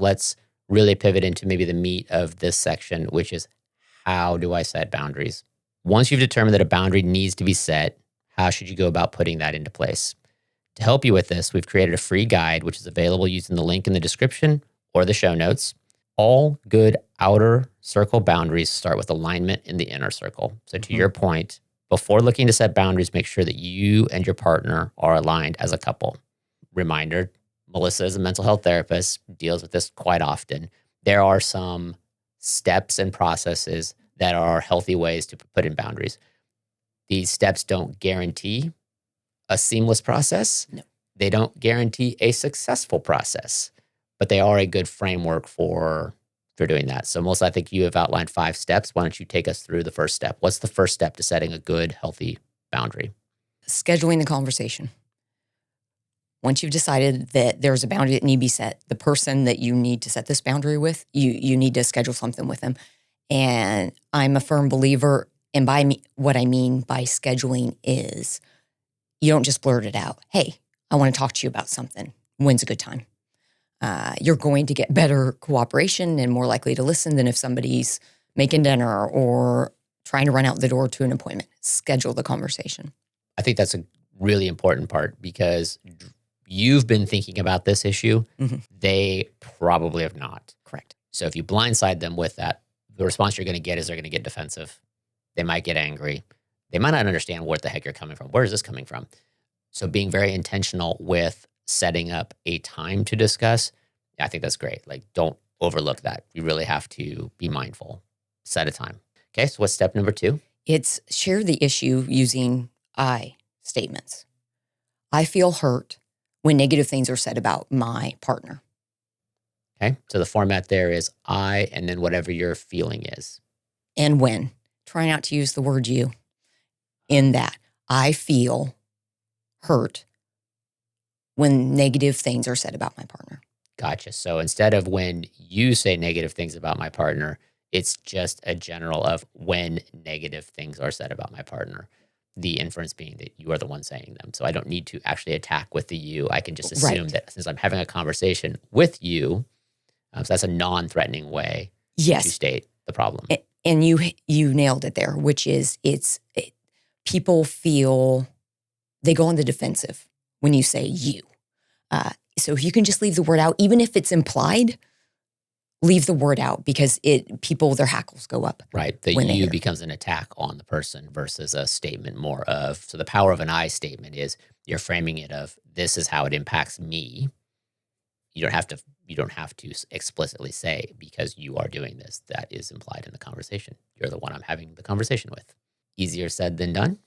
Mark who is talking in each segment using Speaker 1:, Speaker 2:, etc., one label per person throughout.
Speaker 1: let's really pivot into maybe the meat of this section, which is how do I set boundaries? Once you've determined that a boundary needs to be set, how should you go about putting that into place? To help you with this, we've created a free guide, which is available using the link in the description or the show notes. All good outer circle boundaries start with alignment in the inner circle. So to your point, before looking to set boundaries, make sure that you and your partner are aligned as a couple. Reminder, Melissa is a mental health therapist, deals with this quite often. There are some steps and processes that are healthy ways to put in boundaries. These steps don't guarantee a seamless process.
Speaker 2: No.
Speaker 1: They don't guarantee a successful process, but they are a good framework for doing that. So Melissa, I think you have outlined 5 steps. Why don't you take us through the first step? What's the first step to setting a good, healthy boundary?
Speaker 2: Scheduling the conversation. Once you've decided that there's a boundary that needs to be set, the person that you need to set this boundary with, you need to schedule something with them. And I'm a firm believer, and what I mean by scheduling is you don't just blurt it out. Hey, I want to talk to you about something. When's a good time? You're going to get better cooperation and more likely to listen than if somebody's making dinner or trying to run out the door to an appointment. Schedule the conversation.
Speaker 1: I think that's a really important part because you've been thinking about this issue.
Speaker 2: Mm-hmm.
Speaker 1: They probably have not.
Speaker 2: Correct.
Speaker 1: So if you blindside them with that, the response you're going to get is they're going to get defensive. They might get angry. They might not understand where the heck you're coming from. Where is this coming from? So being very intentional with setting up a time to discuss, I think that's great. Like, don't overlook that. You really have to be mindful. Set a time. Okay, so what's step number 2?
Speaker 2: It's share the issue using I statements. I feel hurt when negative things are said about my partner.
Speaker 1: Okay, so the format there is I and then whatever your feeling is.
Speaker 2: And when. Try not to use the word you in that. I feel hurt when negative things are said about my partner.
Speaker 1: Gotcha. So instead of when you say negative things about my partner, it's just a general of when negative things are said about my partner. The inference being that you are the one saying them. So I don't need to actually attack with the you. I can just assume that since I'm having a conversation with you, so that's a non-threatening way to state the problem.
Speaker 2: And you nailed it there, which is people feel they go on the defensive when you say you. So if you can just leave the word out, even if it's implied, leave the word out because their hackles go up.
Speaker 1: Right. The you becomes an attack on the person versus a statement more of, so the power of an I statement is you're framing it of this is how it impacts me. You don't have to explicitly say because you are doing this. That is implied in the conversation. You're the one I'm having the conversation with. Easier said than done?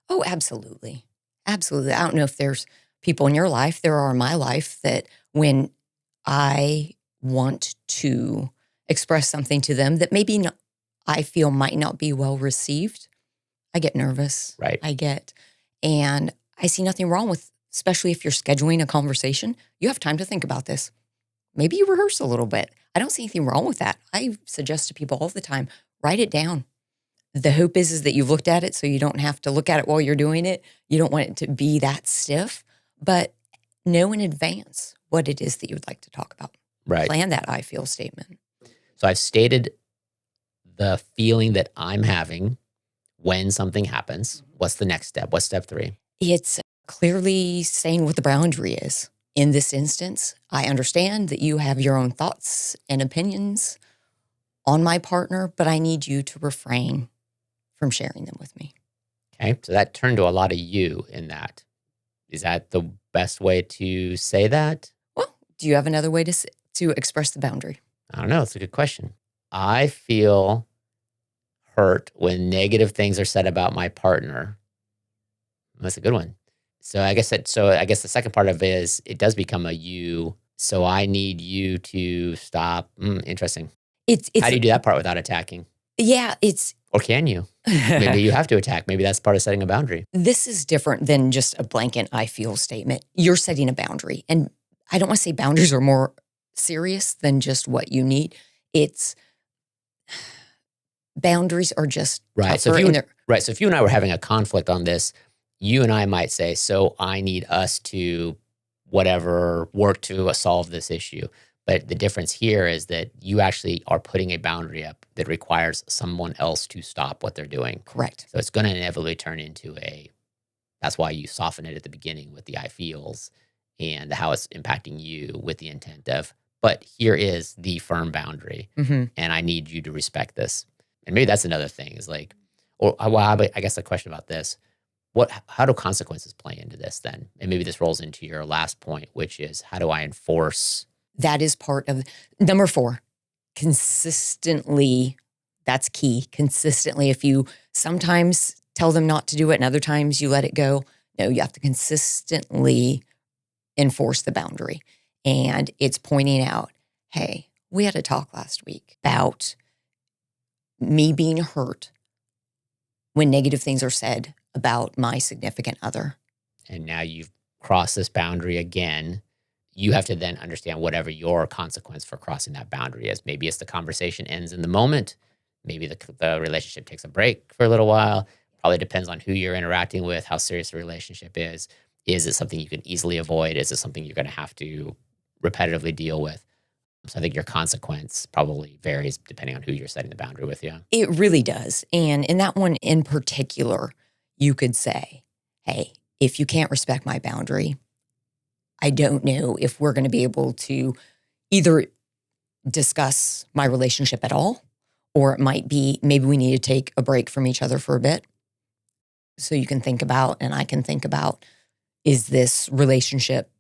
Speaker 2: Oh, absolutely. Absolutely. I don't know if there's people in your life, there are in my life, that when I want to express something to them that maybe I feel might not be well received, I get nervous.
Speaker 1: Right.
Speaker 2: And I see nothing wrong with, especially if you're scheduling a conversation, you have time to think about this. Maybe you rehearse a little bit. I don't see anything wrong with that. I suggest to people all the time, write it down. The hope is that you've looked at it so you don't have to look at it while you're doing it. You don't want it to be that stiff, but know in advance what it is that you would like to talk about.
Speaker 1: Right.
Speaker 2: Plan that I feel statement.
Speaker 1: So I've stated the feeling that I'm having when something happens. What's the next step? What's step 3?
Speaker 2: It's clearly saying what the boundary is. In this instance, I understand that you have your own thoughts and opinions on my partner, but I need you to refrain from sharing them with me.
Speaker 1: Okay, so that turned to a lot of you in that. Is that the best way to say that?
Speaker 2: Well, do you have another way to express the boundary?
Speaker 1: I don't know. It's a good question. I feel hurt when negative things are said about my partner. That's a good one. So I guess the second part of it is it does become a you. So I need you to stop. Interesting. How do you do that part without attacking?
Speaker 2: Yeah,
Speaker 1: Or can you? Maybe you have to attack. Maybe that's part of setting a boundary.
Speaker 2: This is different than just a blanket I feel statement. You're setting a boundary. And I don't want to say boundaries are more serious than just what you need. Boundaries are just
Speaker 1: right. So if you and I were having a conflict on this, you and I might say, so I need us to whatever work to solve this issue. But the difference here is that you actually are putting a boundary up that requires someone else to stop what they're doing.
Speaker 2: Correct.
Speaker 1: So it's going to inevitably turn into that's why you soften it at the beginning with the I feels and how it's impacting you with the intent of, but here is the firm boundary
Speaker 2: Mm-hmm.
Speaker 1: and I need you to respect this. And maybe that's another thing is like, or well, I guess a question about this. How do consequences play into this then? And maybe this rolls into your last point, which is how do I enforce?
Speaker 2: That is part of number 4. Consistently, that's key. Consistently, if you sometimes tell them not to do it and other times you let it go, no, you have to consistently enforce the boundary. And it's pointing out, hey, we had a talk last week about me being hurt when negative things are said about my significant other.
Speaker 1: And now you've crossed this boundary again. You have to then understand whatever your consequence for crossing that boundary is. Maybe it's the conversation ends in the moment. Maybe the relationship takes a break for a little while. Probably depends on who you're interacting with, how serious the relationship is. Is it something you can easily avoid? Is it something you're going to have to repetitively deal with? So I think your consequence probably varies depending on who you're setting the boundary with. Yeah.
Speaker 2: It really does. And in that one in particular, you could say, hey, if you can't respect my boundary, I don't know if we're going to be able to either discuss my relationship at all, or it might be maybe we need to take a break from each other for a bit. So you can think about, and I can think about, is this relationship,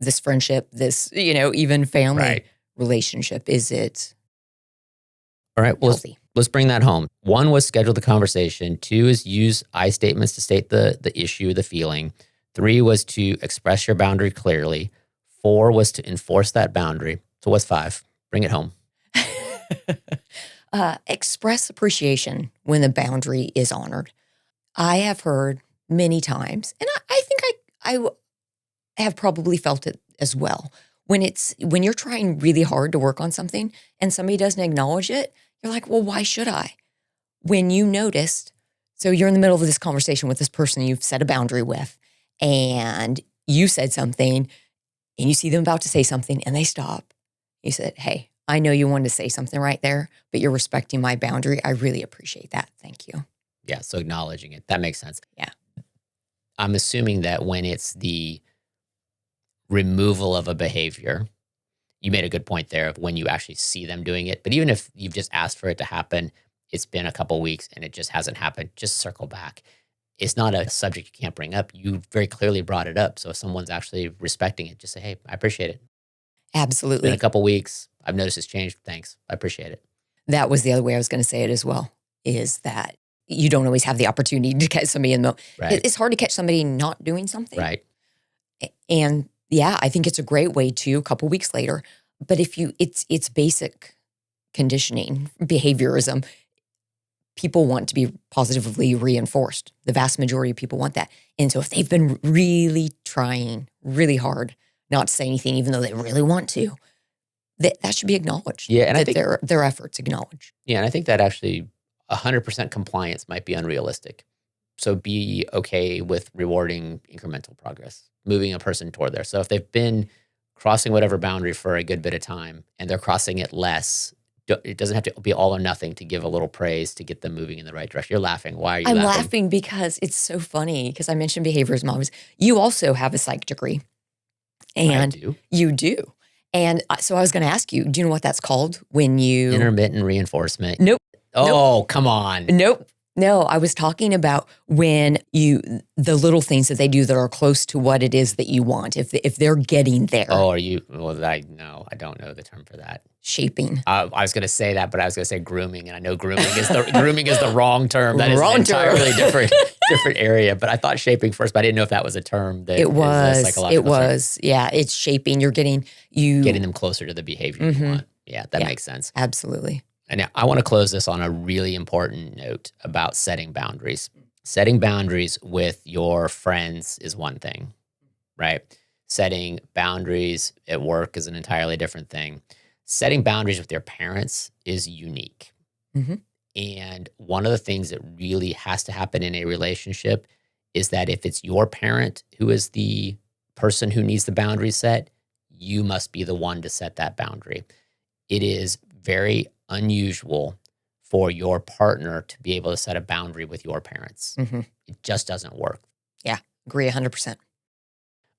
Speaker 2: this friendship, this, even family
Speaker 1: Right.
Speaker 2: relationship, is it
Speaker 1: All right. Well,
Speaker 2: healthy?
Speaker 1: let's bring that home. 1 was schedule the conversation. 2 is use I statements to state the issue, the feeling. 3 was to express your boundary clearly. 4 was to enforce that boundary. So what's 5? Bring it home.
Speaker 2: Express appreciation when the boundary is honored. I have heard many times, and I think I have probably felt it as well. When you're trying really hard to work on something and somebody doesn't acknowledge it, you're like, well, why should I? When you noticed, so you're in the middle of this conversation with this person you've set a boundary with, and you said something, and you see them about to say something, and they stop. You said, hey, I know you wanted to say something right there, but you're respecting my boundary. I really appreciate that. Thank you.
Speaker 1: Yeah. So acknowledging it. That makes sense.
Speaker 2: Yeah.
Speaker 1: I'm assuming that when it's the removal of a behavior, you made a good point there of when you actually see them doing it. But even if you've just asked for it to happen, it's been a couple weeks and it just hasn't happened, just circle back. It's not a subject you can't bring up. You very clearly brought it up. So if someone's actually respecting it, just say, hey, I appreciate it. It's been
Speaker 2: Absolutely.
Speaker 1: a couple weeks. I've noticed it's changed. Thanks. I appreciate it.
Speaker 2: That was the other way I was going to say it as well, is that you don't always have the opportunity to catch somebody in the moment.
Speaker 1: Right.
Speaker 2: It's hard to catch somebody not doing something.
Speaker 1: Right.
Speaker 2: And yeah, I think it's a great way to a couple weeks later. But if it's basic conditioning, behaviorism. People want to be positively reinforced. The vast majority of people want that. And so if they've been really trying really hard not to say anything, even though they really want to, that should be acknowledged.
Speaker 1: Yeah, and I
Speaker 2: that
Speaker 1: think
Speaker 2: their efforts acknowledged.
Speaker 1: Yeah, and I think that actually 100% compliance might be unrealistic. So be okay with rewarding incremental progress, moving a person toward there. So if they've been crossing whatever boundary for a good bit of time and they're crossing it less, it doesn't have to be all or nothing to give a little praise to get them moving in the right direction. You're laughing. Why are you
Speaker 2: I'm
Speaker 1: laughing?
Speaker 2: laughing because it's so funny because I mentioned behaviorism always. You also have a psych degree. And
Speaker 1: I do.
Speaker 2: you do. And so I was going to ask you, do you know what that's called when you...
Speaker 1: Intermittent reinforcement.
Speaker 2: Nope.
Speaker 1: Oh, come on.
Speaker 2: Nope. No, I was talking about when the little things that they do that are close to what it is that you want, if they're getting there.
Speaker 1: Oh, are you? Well, I don't know the term for that.
Speaker 2: Shaping.
Speaker 1: I was going to say that, but I was going to say grooming, and I know grooming is the wrong term. That is
Speaker 2: Wrong
Speaker 1: an
Speaker 2: term.
Speaker 1: entirely different area. But I thought shaping first, but I didn't know if that was a term that
Speaker 2: It
Speaker 1: is a
Speaker 2: was.
Speaker 1: psychological
Speaker 2: It
Speaker 1: term.
Speaker 2: was. Yeah, it's shaping. You're getting
Speaker 1: Getting them closer to the behavior you
Speaker 2: Mhm.
Speaker 1: want. Yeah, that
Speaker 2: Yeah.
Speaker 1: makes sense.
Speaker 2: Absolutely.
Speaker 1: And now I want to close this on a really important note about setting boundaries. Setting boundaries with your friends is one thing, right? Setting boundaries at work is an entirely different thing. Setting boundaries with your parents is unique.
Speaker 2: Mhm.
Speaker 1: And one of the things that really has to happen in a relationship is that if it's your parent who is the person who needs the boundary set, you must be the one to set that boundary. It is very unusual for your partner to be able to set a boundary with your parents.
Speaker 2: Mm-hmm.
Speaker 1: It just doesn't work.
Speaker 2: Yeah, agree 100%.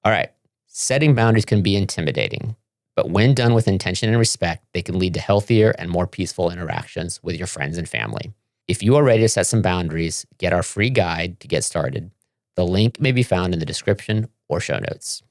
Speaker 1: All right. Setting boundaries can be intimidating, but when done with intention and respect, they can lead to healthier and more peaceful interactions with your friends and family. If you are ready to set some boundaries, get our free guide to get started. The link may be found in the description or show notes.